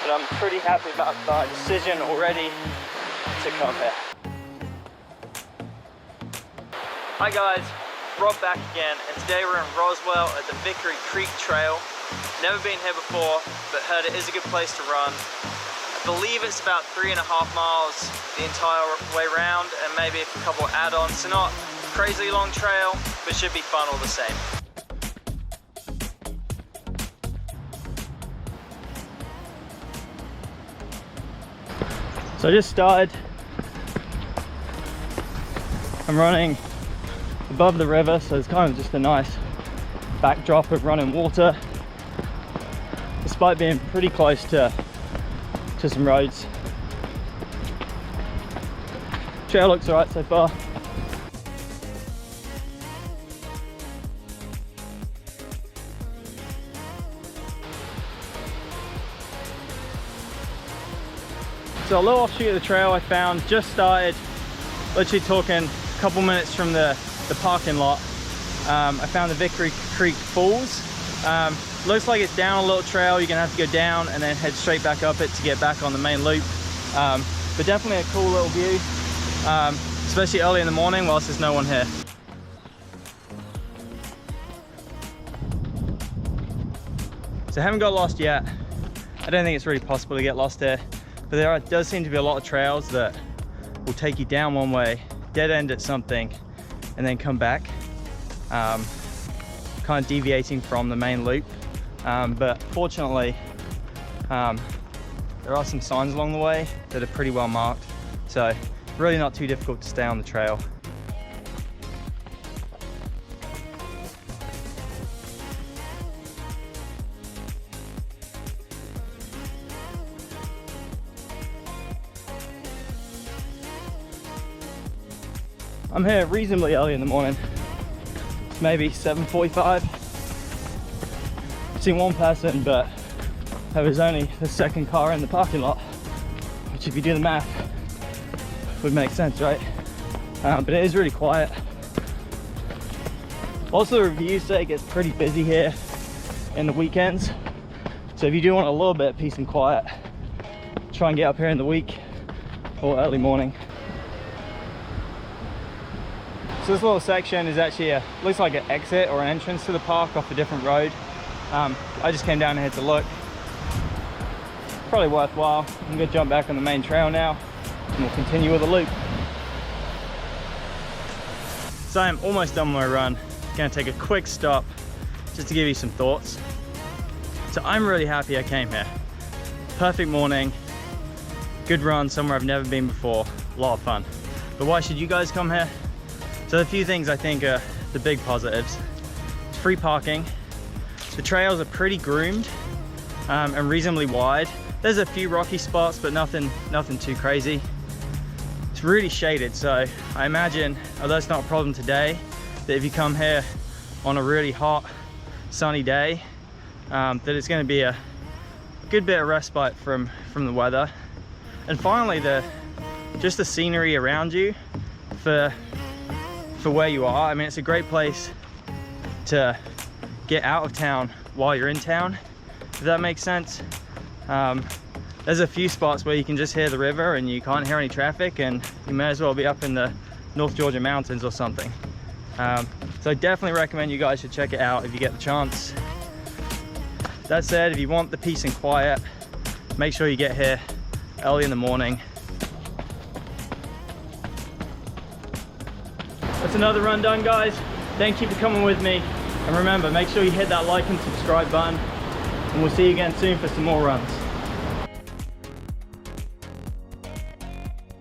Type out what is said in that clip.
but I'm pretty happy about my decision already to come here. Hi guys, Rob back again, and today we're in Roswell at the Vickery Creek Trail. Never been here before, but heard it is a good place to run. I believe it's about 3.5 miles the entire way round, and maybe a couple add-ons. So not a crazy long trail, but should be fun all the same. So I just started. I'm running above the river, so it's kind of just a nice backdrop of running water, despite being pretty close to some roads. Trail looks alright so far. So a little offshoot of the trail I found, just started, literally talking a couple minutes from the parking lot. I found the Vickery Creek Falls. Looks like it's down a little trail. You're gonna have to go down and then head straight back up it to get back on the main loop. But definitely a cool little view, especially early in the morning whilst there's no one here. So I haven't got lost yet. I don't think it's really possible to get lost here, but there does seem to be a lot of trails that will take you down one way, dead end at something, and then come back, kind of deviating from the main loop. But fortunately, there are some signs along the way that are pretty well marked, so really not too difficult to stay on the trail. I'm here reasonably early in the morning. It's maybe 7:45. I've seen one person, but that was only the second car in the parking lot, which if you do the math would make sense, right? But it is really quiet. Also, the reviews say it gets pretty busy here in the weekends, so if you do want a little bit of peace and quiet, try and get up here in the week or early morning. So this little section is actually looks like an exit or an entrance to the park off a different road. I just came down here to look. Probably worthwhile. I'm gonna jump back on the main trail now and we'll continue with the loop. So I'm almost done my run. Gonna take a quick stop just to give you some thoughts. So I'm really happy I came here. Perfect morning, good run somewhere I've never been before, a lot of fun. But why should you guys come here? So a few things I think are the big positives. It's free parking. The trails are pretty groomed and reasonably wide. There's a few rocky spots, but nothing too crazy. It's really shaded, so I imagine, although it's not a problem today, that if you come here on a really hot, sunny day, that it's going to be a good bit of respite from the weather. And finally, just the scenery around you for where you are. I mean, it's a great place to get out of town while you're in town, if that makes sense. There's a few spots where you can just hear the river and you can't hear any traffic, and you may as well be up in the North Georgia mountains or something. So I definitely recommend you guys should check it out if you get the chance. That said, if you want the peace and quiet, make sure you get here early in the morning. That's another run done, guys. Thank you for coming with me. And remember, make sure you hit that like and subscribe button. And we'll see you again soon for some more runs.